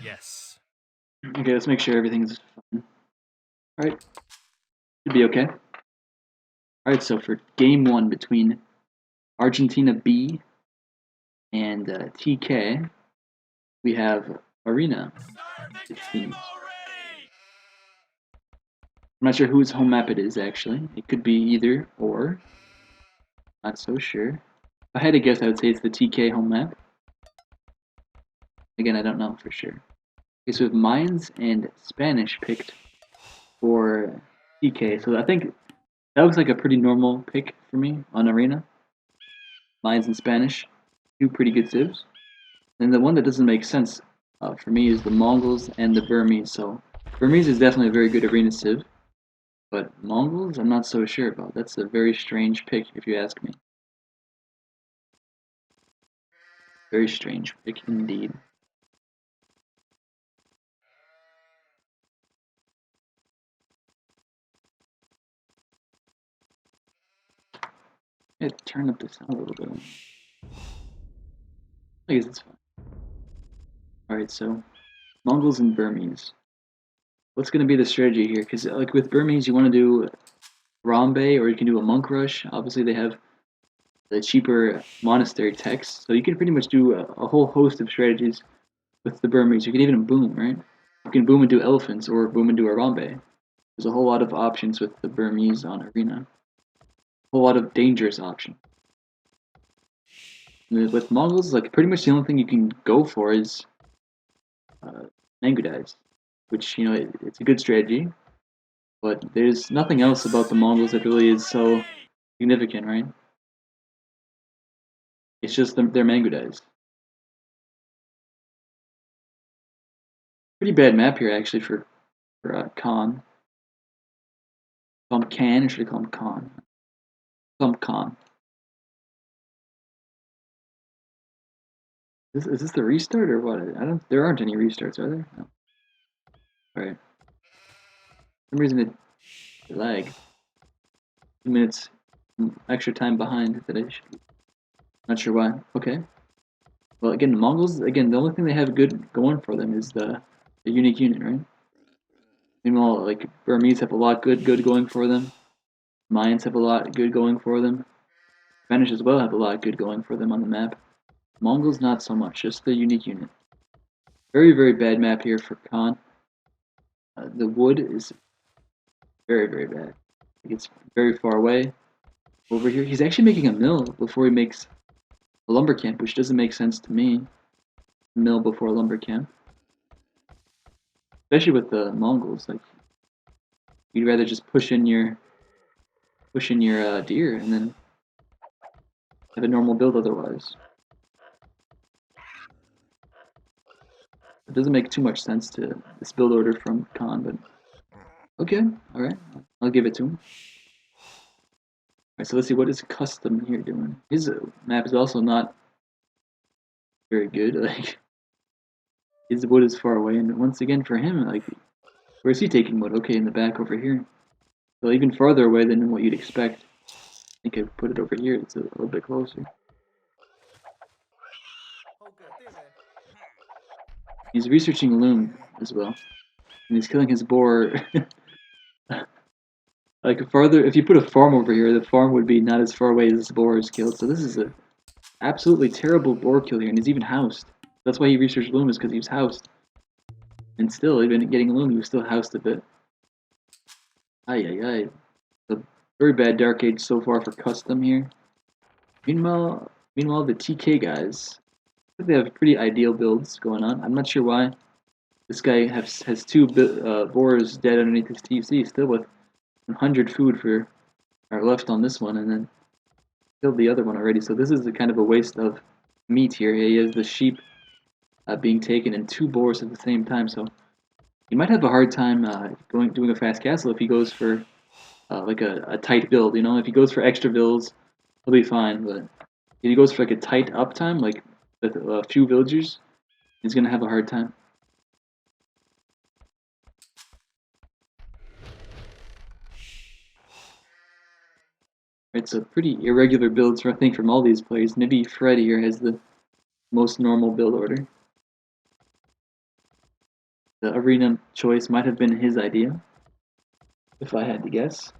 Yes. Okay, let's make sure everything's fine. Alright, should be okay. Alright, so for game one between Argentina B and TK, we have Arena 16s. I'm not sure whose home map it is actually. It could be either or. Not so sure. If I had to guess, I would say it's the TK home map. Again, I don't know for sure. Okay, so we have Mayans and Spanish picked for TK. So I think that looks like a pretty normal pick for me on Arena. Mayans and Spanish, two pretty good civs. And the one that doesn't make sense for me is the Mongols and the Burmese. So Burmese is definitely a very good Arena civ, but Mongols, I'm not so sure about. That's a very strange pick, if you ask me. Very strange pick indeed. I turn up the sound a little bit. I guess it's fine. Alright, so Mongols and Burmese. What's going to be the strategy here? Because like with Burmese, you want to do Rambe or you can do a Monk Rush. Obviously, they have the cheaper monastery techs, so you can pretty much do a whole host of strategies with the Burmese. You can even boom, right? You can boom and do elephants or boom and do a Rambe. There's a whole lot of options with the Burmese on Arena. A whole lot of dangerous options. With Mongols, like pretty much the only thing you can go for is Mango Dives, which it's a good strategy, but there's nothing else about the Mongols that really is so significant, right? It's just their Mango Dives. Pretty bad map here actually for Khan. Call him Can, or should I call him Khan? Call him Khan. Is this the restart or what? I don't. There aren't any restarts, are there? No. All right. For some reason it lagged. 2 minutes extra time behind that I should. Not sure why. Okay. Well, again, the Mongols. Again, the only thing they have good going for them is the unique unit, right? Meanwhile, like Burmese have a lot good going for them. Mayans have a lot good going for them. Spanish as well have a lot good going for them on the map. Mongols not so much, just the unique unit. Very, very bad map here for Khan. The wood is very, very bad. It's very far away. Over here, he's actually making a mill before he makes a lumber camp, which doesn't make sense to me. Mill before a lumber camp. Especially with the Mongols, like you'd rather just push in your deer and then have a normal build otherwise. It doesn't make too much sense to this build order from Khan, but okay, alright. I'll give it to him. Alright, so let's see what is custom here doing. His map is also not very good. Like his wood is far away, and once again for him, like where's he taking wood? Okay, in the back over here. So even farther away than what you'd expect. I think I put it over here, it's a little bit closer. He's researching loom as well. And he's killing his boar. Like farther, if you put a farm over here, the farm would be not as far away as this boar is killed. So this is a absolutely terrible boar kill here, and he's even housed. That's why he researched loom, is because he was housed. And still, even getting loom, he was still housed a bit. Ay ay ay. A very bad Dark Age so far for custom here. Meanwhile, the TK guys, I think they have pretty ideal builds going on. I'm not sure why this guy has two boars dead underneath his TC, still with 100 food for are left on this one, and then killed the other one already. So this is a kind of a waste of meat here. He has the sheep being taken and two boars at the same time. So he might have a hard time doing a fast castle if he goes for like a tight build. You know, if he goes for extra builds, he'll be fine. But if he goes for like a tight uptime, like with a few villagers, he's gonna have a hard time. It's a pretty irregular builds, I think, from all these players. Maybe Fred here has the most normal build order. the arena choice might have been his idea, if I had to guess.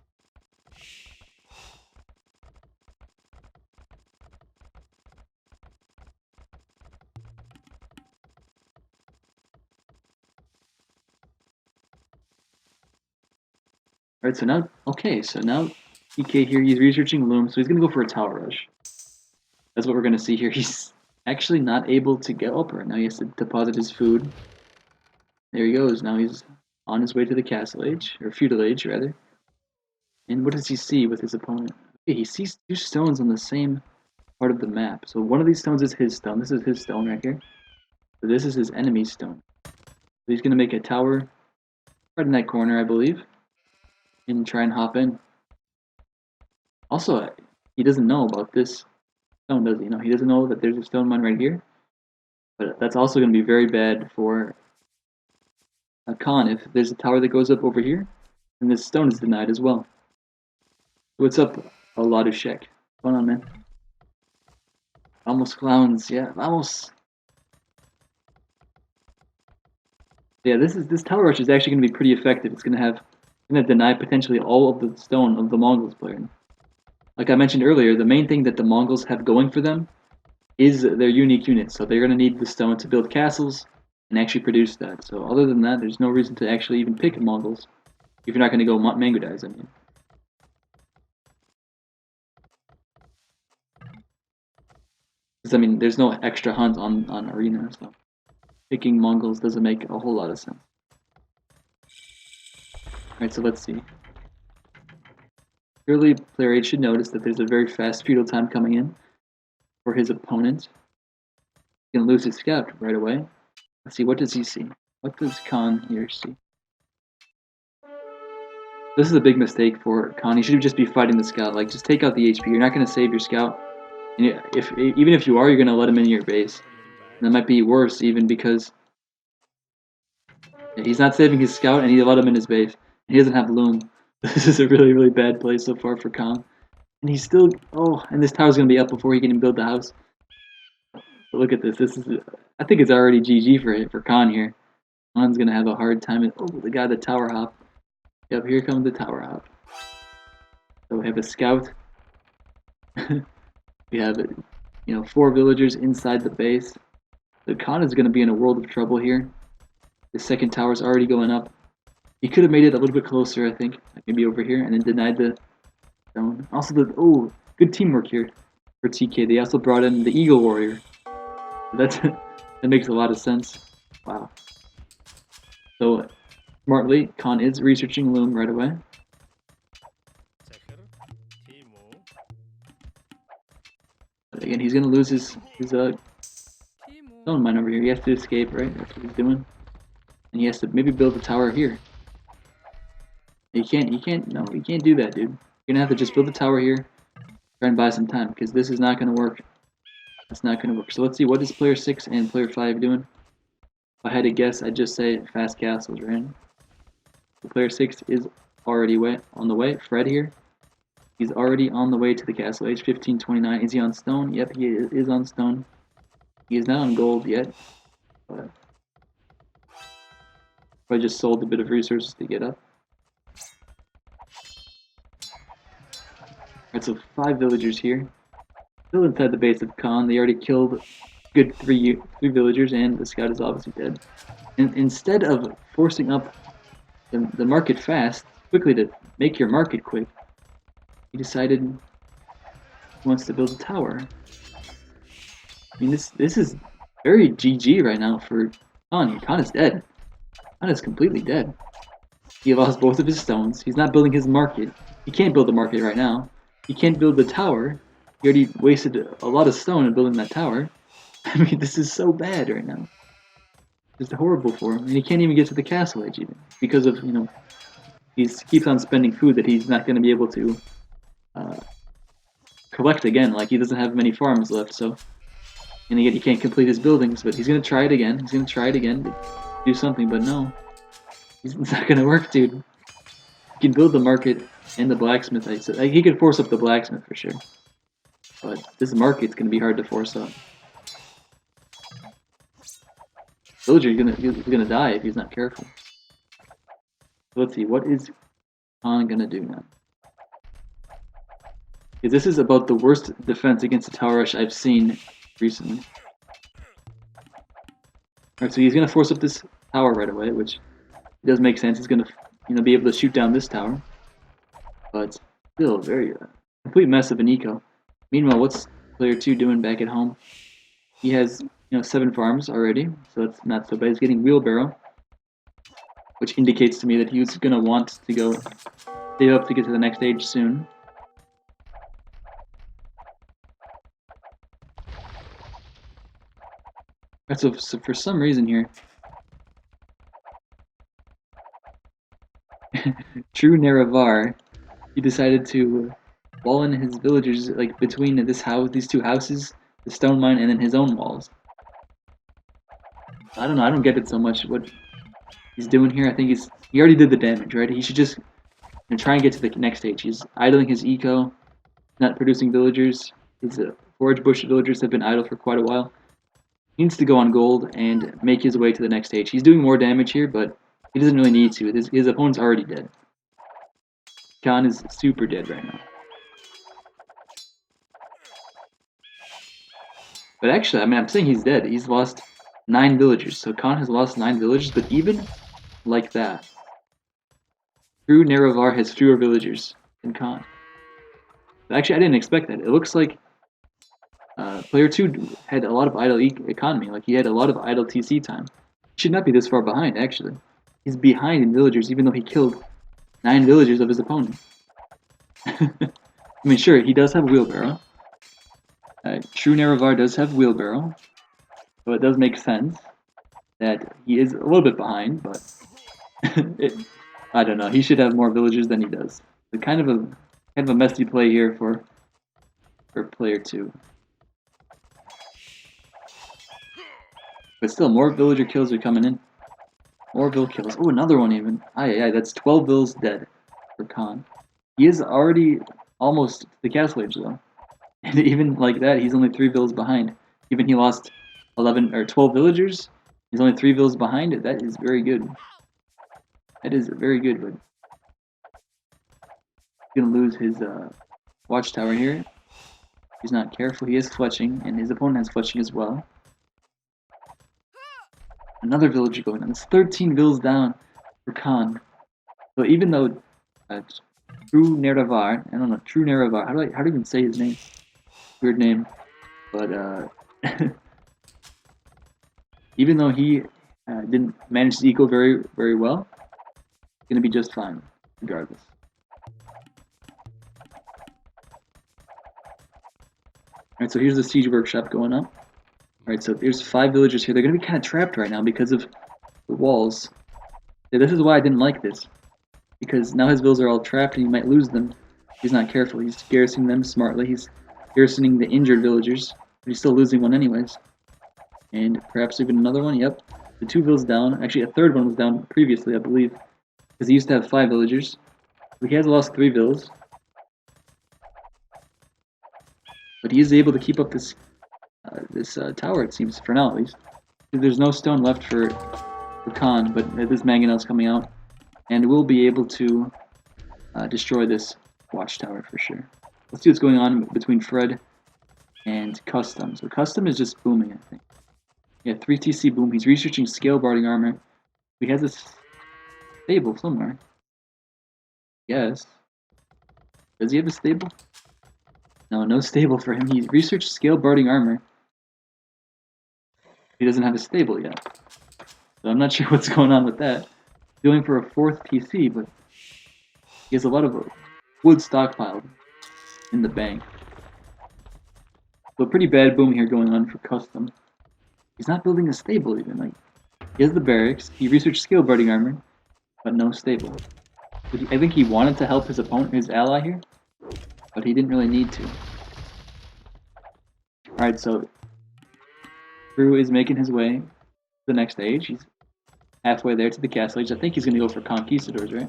Alright, so now, okay, so now PK here, he's researching Loom, so he's gonna go for a tower rush. That's what we're gonna see here. He's actually not able to get up right now. He has to deposit his food. There he goes. Now he's on his way to the castle age, or feudal age, rather. And what does he see with his opponent? Okay, he sees two stones on the same part of the map. So one of these stones is his stone. This is his stone right here. So this is his enemy's stone. So he's gonna make a tower right in that corner, I believe, and try and hop in. Also, he doesn't know about this stone, does he? No, he doesn't know that there's a stone mine right here. But that's also going to be very bad for a Khan if there's a tower that goes up over here, and this stone is denied as well. What's up, a lot of Shek? What's going on, man? Almost clowns, yeah, almost. Yeah, this tower rush is actually going to be pretty effective. It's going to deny potentially all of the stone of the Mongols player. Like I mentioned earlier, the main thing that the Mongols have going for them is their unique units. So they're going to need the stone to build castles and actually produce that. So other than that, there's no reason to actually even pick Mongols if you're not going to go Mangudais, I mean. Because, I mean, there's no extra hunt on Arena, so picking Mongols doesn't make a whole lot of sense. Alright, so let's see. Surely player 8 should notice that there's a very fast feudal time coming in for his opponent. He's going to lose his scout right away. Let's see, what does he see? What does Khan here see? This is a big mistake for Khan. He should just be fighting the scout. Like, just take out the HP. You're not going to save your scout. And even if you are, you're going to let him in your base. And that might be worse, even because he's not saving his scout, and he let him in his base. And he doesn't have Loom. This is a really, really bad play so far for Khan. And he's still... Oh, and this tower's going to be up before he can even build the house. But look at this. This is... I think it's already GG for Khan here. Khan's going to have a hard time. Oh, the guy, the tower hop. Yep, here comes the tower hop. So we have a scout. We have, 4 villagers inside the base. So Khan is going to be in a world of trouble here. The second tower is already going up. He could have made it a little bit closer, I think. Maybe over here, and then denied the stone. Also, good teamwork here for TK. They also brought in the Eagle Warrior. That makes a lot of sense. Wow. So, smartly, Khan is researching Loom right away. But again, he's going to lose his stone mine over here. He has to escape, right? That's what he's doing. And he has to maybe build a tower here. You can't do that, dude. You're going to have to just build a tower here. Try and buy some time, because this is not going to work. It's not going to work. So let's see, what is player 6 and player 5 doing? If I had to guess, I'd just say fast castles, right? So player 6 is already on the way. Fred here. He's already on the way to the castle age. 1529. Is he on stone? Yep, he is on stone. He is not on gold yet. But I just sold a bit of resources to get up. Alright, so 5 villagers here. Still inside the base of Khan. They already killed good 3 villagers, and the scout is obviously dead. And instead of forcing up the market fast, quickly to make your market quick, he decided he wants to build a tower. I mean, this is very GG right now for Khan. Khan is dead. Khan is completely dead. He lost both of his stones. He's not building his market. He can't build the market right now. He can't build the tower. He already wasted a lot of stone in building that tower. I mean, this is so bad right now. It's horrible for him. And he can't even get to the castle age even. Because of, he keeps on spending food that he's not going to be able to collect again. Like, he doesn't have many farms left, so... And again, he can't complete his buildings, but he's going to try it again. He's going to try it again to do something, but no. It's not going to work, dude. He can build the market and the blacksmith. He could force up the blacksmith for sure. But this market's going to be hard to force up. villager is gonna die if he's not careful. So let's see, what is Khan gonna do now? Because this is about the worst defense against a tower rush I've seen recently. Alright, so he's gonna force up this tower right away, which does make sense. He's gonna, be able to shoot down this tower, but still very complete mess of an eco. Meanwhile, what's player 2 doing back at home? He has 7 farms already, so that's not so bad. He's getting wheelbarrow, which indicates to me that he was gonna want to go save up to get to the next stage soon. So for some reason here, Truenerevar, he decided to wall in his villagers like between these two houses, the stone mine, and then his own walls. I don't know. I don't get it so much what he's doing here. I think he already did the damage, right? He should just try and get to the next stage. He's idling his eco, not producing villagers. His forage bush villagers have been idle for quite a while. He needs to go on gold and make his way to the next stage. He's doing more damage here, but he doesn't really need to. His opponent's already dead. Khan is super dead right now. But actually, I'm saying he's dead. He's lost 9 villagers. So Khan has lost 9 villagers, but even like that, Truenerevar has fewer villagers than Khan. But actually, I didn't expect that. It looks like player 2 had a lot of idle economy. Like, he had a lot of idle TC time. He should not be this far behind, actually. He's behind in villagers, even though he killed 9 villagers of his opponent. I mean, sure, he does have wheelbarrow. Truenerevar does have wheelbarrow, so it does make sense that he is a little bit behind, but I don't know. He should have more villagers than he does. So kind of a messy play here for player 2. But still, more villager kills are coming in. More vill kills. Oh, another one even. Aye, that's 12 vills dead for Khan. He is already almost to the castle age though. And even like that, he's only 3 vills behind. Even he lost 11 or 12 villagers, he's only 3 vills behind. That is very good. That is very good, but he's gonna lose his watchtower here. He's not careful. He is fletching, and his opponent has fletching as well. Another villager going on. It's 13 vills down for Khan. So even though Truenerevar, I don't know, Truenerevar, how do I even say his name? Weird name. But even though he didn't manage the eco very, very well, he's gonna be just fine, regardless. Alright, so here's the siege workshop going up. Alright, so there's 5 villagers here. They're gonna be kind of trapped right now because of the walls. Yeah, this is why I didn't like this. Because now his vills are all trapped and he might lose them if he's not careful. He's garrisoning them smartly. He's garrisoning the injured villagers. But he's still losing one anyways. And perhaps even another one. Yep. The 2 vills down. Actually, a third one was down previously, I believe. Because he used to have 5 villagers. So he has lost 3 vills. But he is able to keep up this tower, it seems, for now at least. There's no stone left for Khan, but this mangonel's coming out. And we'll be able to destroy this watchtower for sure. Let's see what's going on between Fred and Custom. So Custom is just booming, I think. Yeah, 3 TC boom. He's researching scale barding armor. He has this stable somewhere. Yes. Does he have a stable? No, no stable for him. He's researched scale barding armor. He doesn't have a stable yet. So I'm not sure what's going on with that. He's going for a 4th TC, but he has a lot of wood stockpiled in the bank. So a pretty bad boom here going on for Custom. He's not building a stable even. Like, he has the barracks. He researched scale barding armor, but no stable. I think he wanted to help his opponent, his ally here, but he didn't really need to. Alright, so Drew is making his way to the next stage. He's halfway there to the castle age. I think he's going to go for conquistadors, right?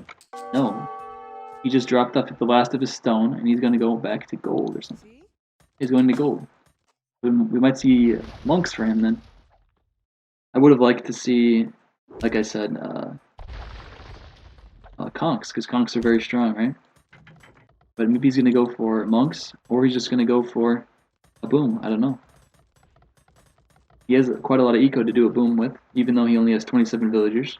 No. He just dropped off at the last of his stone, and he's going to go back to gold or something. He's going to gold. We might see monks for him then. I would have liked to see, like I said, conks, because conks are very strong, right? But maybe he's gonna go for monks, or he's just gonna go for a boom. I don't know. He has quite a lot of eco to do a boom with, even though he only has 27 villagers.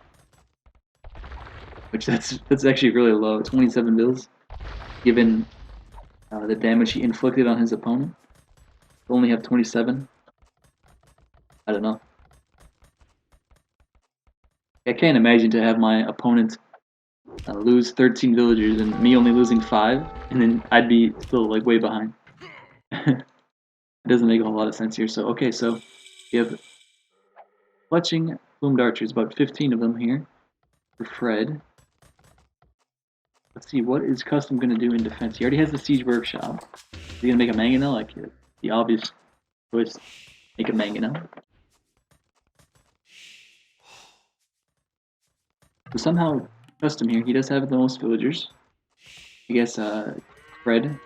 Which that's actually really low. 27 bills, given the damage he inflicted on his opponent. To only have 27. I don't know. I can't imagine to have my opponent lose 13 villagers and me only losing 5, and then I'd be still like way behind. It doesn't make a whole lot of sense here. So okay, so we have fletching plumed archers, about 15 of them here for Fred. Let's see, what is Custom going to do in defense? He already has the siege workshop. Is he going to make a mangonel? Like the obvious choice, make a mangonel. So somehow Custom here, he does have the most villagers. I guess Fred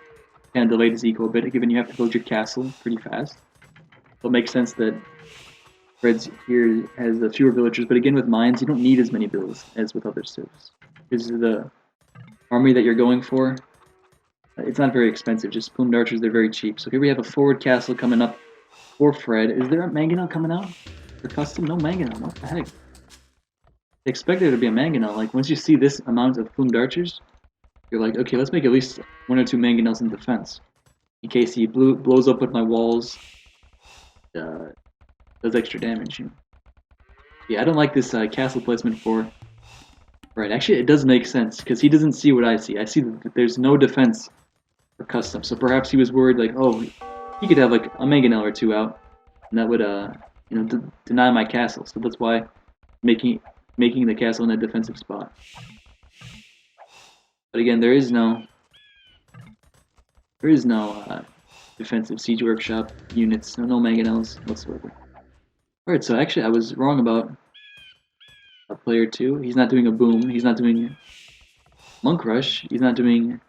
kind of delayed his eco a bit, given you have to build your castle pretty fast. So it makes sense that Fred's here has fewer villagers, but again with mines, you don't need as many builds as with other civs. Because the army that you're going for, it's not very expensive, just plumed archers, they're very cheap. So here we have a forward castle coming up for Fred. Is there a mangonel coming out for Custom? No mangonel, what the heck? I expect there to be a mangonel. Like, once you see this amount of plumed archers, you're like, okay, let's make at least 1 or 2 mangonels in defense. In case he blows up with my walls, does extra damage. Yeah, I don't like this castle placement for... Right, actually it does make sense, because he doesn't see what I see. I see that there's no defense for Custom, so perhaps he was worried, like, oh, he could have like a mangonel or 2 out, and that would, you know, deny my castle. So that's why making the castle in a defensive spot. But again, there is no defensive siege workshop units, no mangonels whatsoever. Alright, so actually I was wrong about player 2. He's not doing a boom, he's not doing monk rush, he's not doing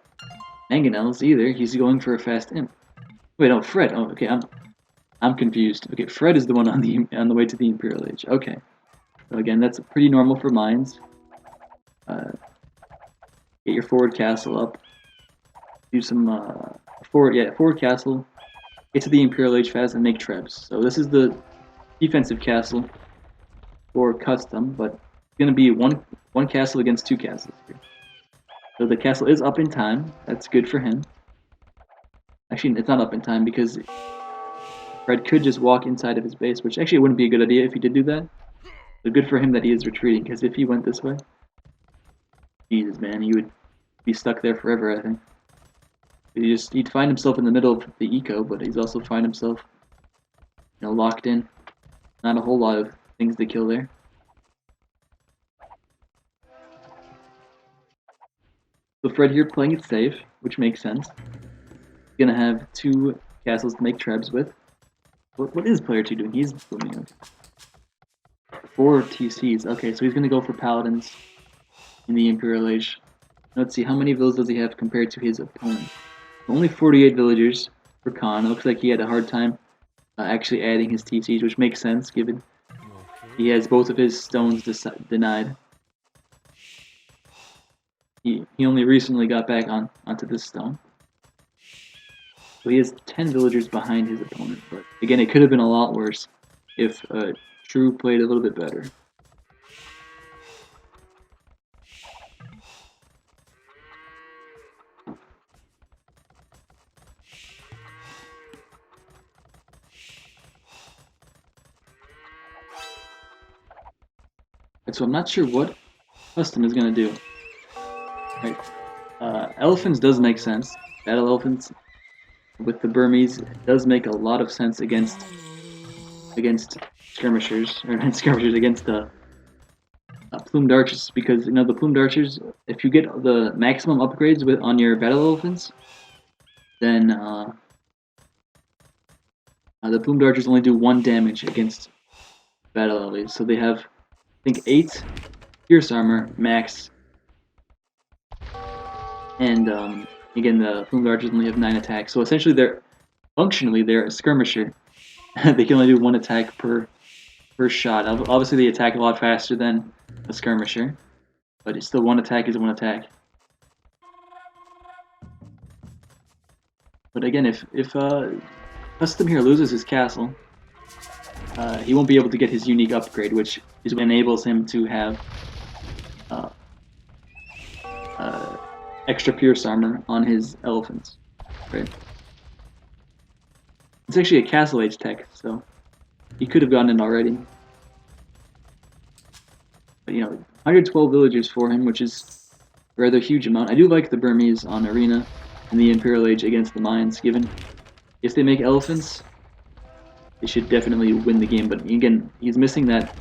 mangonels either. He's going for a fast imp. Wait, no, Fred. Oh, okay, I'm confused. Okay, Fred is the one on the way to the Imperial Age. Okay. So again, that's pretty normal for mines. Get your forward castle up. Do some forward castle. Get to the Imperial Age fast and make trebs. So this is the defensive castle for Custom, but it's gonna be one castle against 2 castles here. So the castle is up in time. That's good for him. Actually, it's not up in time because Fred could just walk inside of his base, which actually wouldn't be a good idea if he did do that. But good for him that he is retreating, because if he went this way, Jesus, man, he would be stuck there forever, I think. He'd find himself in the middle of the eco, but he's also find himself, you know, locked in. Not a whole lot of things to kill there. So Fred here playing it safe, which makes sense. He's gonna have 2 castles to make trebs with. What is player 2 doing? He's booming. Okay. 4 TCs. Okay, so he's gonna go for paladins in the Imperial Age. Let's see, how many villas does he have compared to his opponent? Only 48 villagers for Khan. It looks like he had a hard time actually adding his TCs, which makes sense given he has both of his stones denied. He only recently got back onto this stone. So he has 10 villagers behind his opponent, but again, it could have been a lot worse if True played a little bit better. So I'm not sure what Custom is going to do. Right. Elephants does make sense. Battle elephants with the Burmese does make a lot of sense against skirmishers, or not skirmishers, against the plumed archers, because you know the plumed archers, if you get the maximum upgrades on your battle elephants, then the plumed archers only do 1 damage against battle elephants. So they have, I think, 8 pierce armor max, and again the plumed archers only have 9 attacks. So essentially, functionally they're a skirmisher. They can only do 1 attack per first shot. Obviously, they attack a lot faster than a skirmisher, but it's still one attack is one attack. But again, if Custom here loses his castle, he won't be able to get his unique upgrade, which is what enables him to have extra pierce armor on his elephants. Right? It's actually a castle age tech, so he could have gotten it already. But 112 villagers for him, which is a rather huge amount. I do like the Burmese on Arena in the Imperial Age against the Mayans, given if they make elephants, they should definitely win the game. But again, he's missing that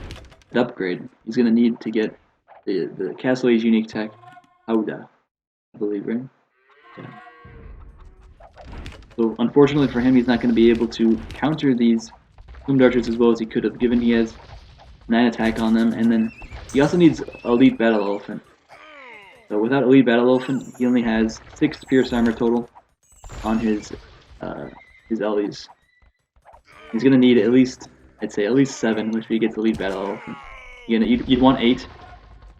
upgrade. He's going to need to get the Castle Age unique tech, Hauda, I believe, right? Yeah. So unfortunately for him, he's not going to be able to counter these Plumed Archers as well as he could have, given he has 9 attack on them, and then he also needs Elite Battle Elephant. So without Elite Battle Elephant, he only has 6 Pierce Armor total on his Ellies. He's going to need at least, I'd say at least 7, which he gets Elite Battle Elephant. You'd want 8,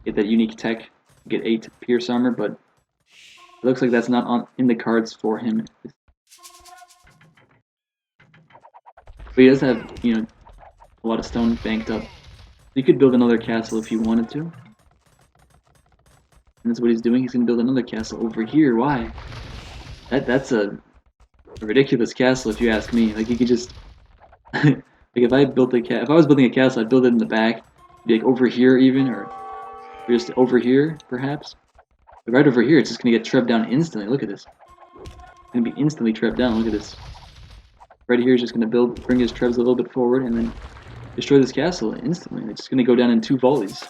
get that unique tech, get 8 Pierce Armor, but it looks like that's not in the cards for him. But he does have, a lot of stone banked up. He could build another castle if he wanted to. And that's what he's doing. He's going to build another castle over here. Why? That's a ridiculous castle if you ask me. Like, you could just... like, if I was building a castle, I'd build it in the back. Be like over here even, or just over here, perhaps. But right over here, it's just going to get trebbed down instantly. Look at this. It's going to be instantly trebbed down. Look at this. Right here is just going to bring his trebs a little bit forward, and then destroy this castle instantly. It's just going to go down in 2 volleys.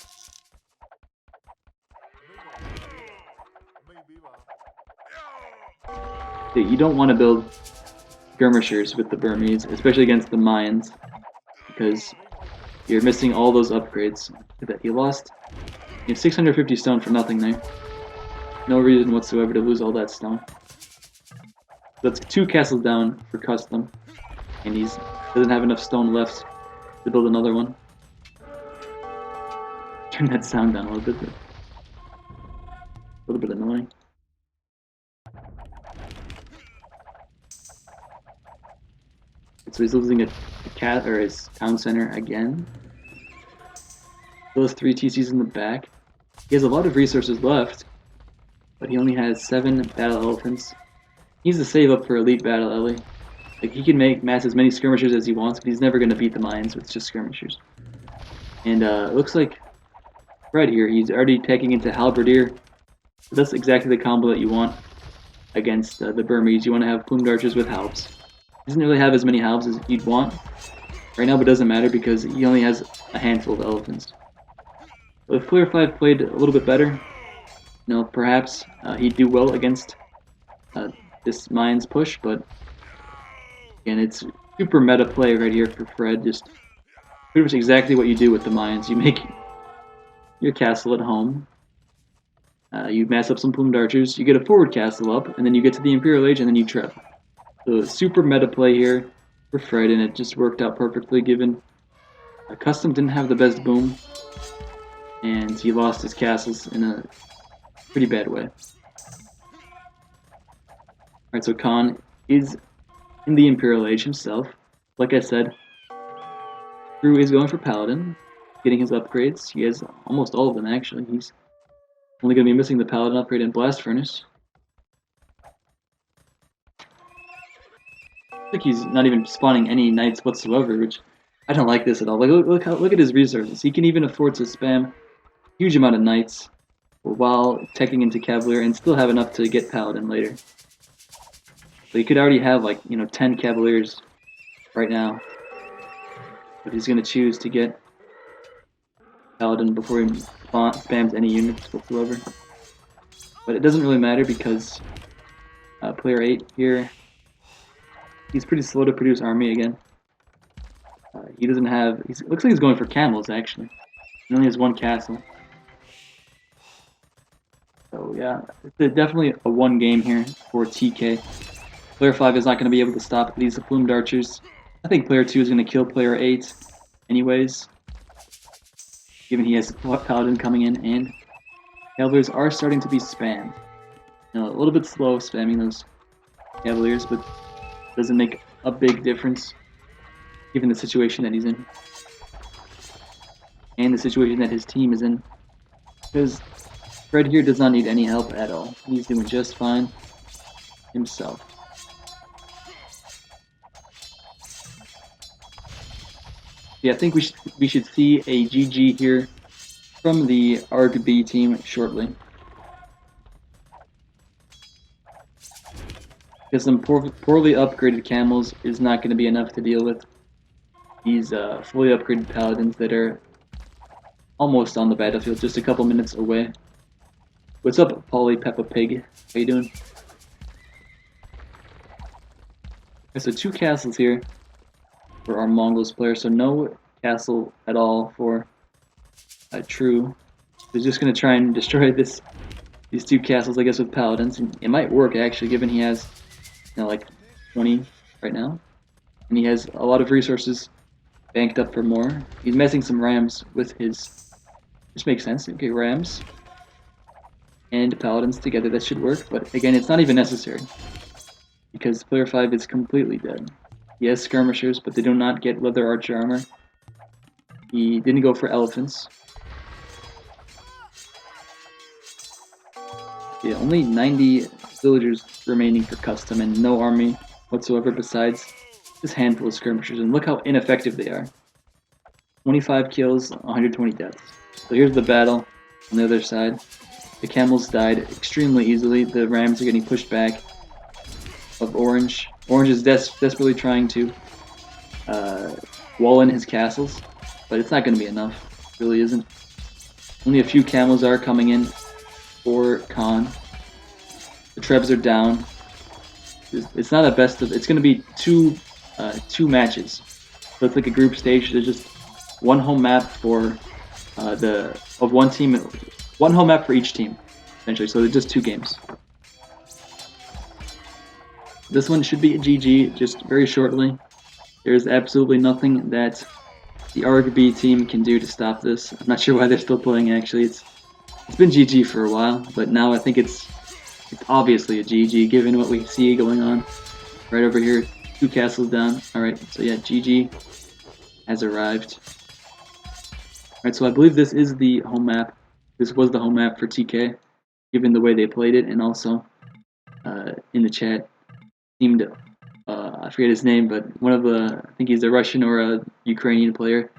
You don't want to build skirmishers with the Burmese, especially against the Mayans, because you're missing all those upgrades. Look at that. He lost 650 stone for nothing there. No reason whatsoever to lose all that stone. That's 2 castles down for custom, and he doesn't have enough stone left to build another one. Turn that sound down a little bit. A little bit annoying. So he's losing a cat or his town center again. Those 3 TCs in the back. He has a lot of resources left, but he only has 7 battle elephants. He needs to save up for Elite Battle Ellie. Like, he can mass as many skirmishers as he wants, but he's never going to beat the Mayans with just skirmishers. And it looks like Fred here, he's already taking into Halberdier. So that's exactly the combo that you want against the Burmese. You want to have Plumed Archers with Halbs. He doesn't really have as many Halbs as you'd want right now, but it doesn't matter because he only has a handful of elephants. But if Player 5 played a little bit better, perhaps he'd do well against this Mayans push, but again, it's super meta play right here for Fred. Just pretty much exactly what you do with the Mayans. You make your castle at home, you mass up some Plumed Archers, you get a forward castle up, and then you get to the Imperial Age, and then you trip. So super meta play here for Fred, and it just worked out perfectly given Custom didn't have the best boom, and he lost his castles in a pretty bad way. Alright, so Khan is in the Imperial Age himself. Like I said, Drew is going for Paladin, getting his upgrades. He has almost all of them actually. He's only going to be missing the Paladin upgrade and Blast Furnace. I think he's not even spawning any knights whatsoever, which I don't like this at all. Like, look at his resources. He can even afford to spam a huge amount of knights while teching into Cavalier and still have enough to get Paladin later. So he could already have like 10 Cavaliers right now, but he's going to choose to get Paladin before he spams any units whatsoever. But it doesn't really matter because player 8 here, he's pretty slow to produce army again. He doesn't have... looks like he's going for camels, actually. He only has 1 castle. So, yeah, it's definitely a 1 game here for TK. Player 5 is not going to be able to stop these Plumed Archers. I think player 2 is going to kill player 8 anyways. given he has Paladin coming in, and Cavaliers are starting to be spammed. You know, a little bit slow spamming those Cavaliers, but doesn't make a big difference given the situation that he's in and the situation that his team is in. Because Fred here does not need any help at all. He's doing just fine himself. Yeah, I think we should see a GG here from the ARG B team shortly. Because some poorly upgraded camels is not going to be enough to deal with these fully upgraded paladins that are almost on the battlefield, just a couple minutes away. What's up, Polly Peppa Pig? How you doing? Okay, so 2 castles here for our Mongols player, so no castle at all for True. He's just going to try and destroy these 2 castles, I guess, with paladins. And it might work, actually, given he has, you know, like 20 right now. And he has a lot of resources banked up for more. He's messing some rams with his... Which makes sense. Okay, rams and paladins together, that should work. But again, it's not even necessary. Because player 5 is completely dead. He has skirmishers, but they do not get leather archer armor. He didn't go for elephants. Yeah, only 90 villagers remaining for custom and no army whatsoever besides this handful of skirmishers. And look how ineffective they are. 25 kills, 120 deaths. So here's the battle on the other side. The camels died extremely easily. The rams are getting pushed back of Orange. Orange is desperately trying to wall in his castles, but it's not going to be enough. It really isn't. Only a few camels are coming in for Khan. The Trebs are down. It's not a best of. It's going to be two matches. So it's like a group stage. There's just one home map for one team, one home map for each team, essentially. So they're just 2 games. This one should be a GG just very shortly. There's absolutely nothing that the ARG-B team can do to stop this. I'm not sure why they're still playing, actually. It's been GG for a while, but now I think it's obviously a GG given what we see going on. Right over here, 2 castles down. Alright, so yeah, GG has arrived. Alright, so I believe this is the home map. This was the home map for TK, given the way they played it, and also in the chat seemed, I forget his name, but one of the, I think he's a Russian or a Ukrainian player,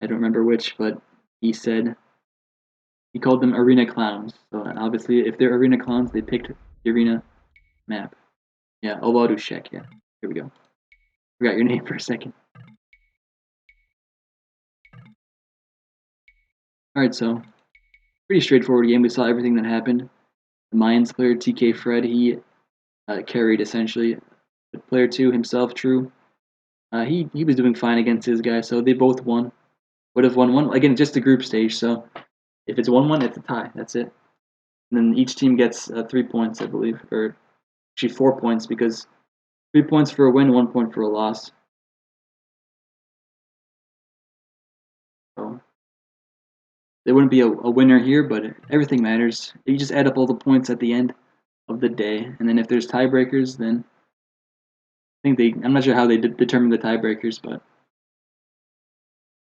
I don't remember which, but he said, he called them arena clowns. So obviously, if they're arena clowns, they picked the arena map. Yeah, Ovadushek, yeah. Here we go. Forgot your name for a second. Alright, so pretty straightforward game. We saw everything that happened. The Mayans player, TK Fred, he carried essentially. The player 2 himself, True, he was doing fine against his guy, so they both won. Would have won one, again, just a group stage, so if it's 1-1, it's a tie, that's it. And then each team gets 3 points, I believe, or actually 4 points, because 3 points for a win, 1 point for a loss. So there wouldn't be a winner here, but everything matters. You just add up all the points at the end of the day, and then if there's tiebreakers, then I think I'm not sure how they determine the tiebreakers, but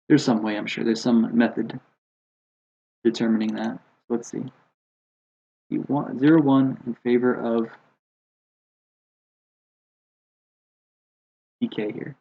there's some way, I'm sure. There's some method determining that. Let's see. 0-1 in favor of DK here.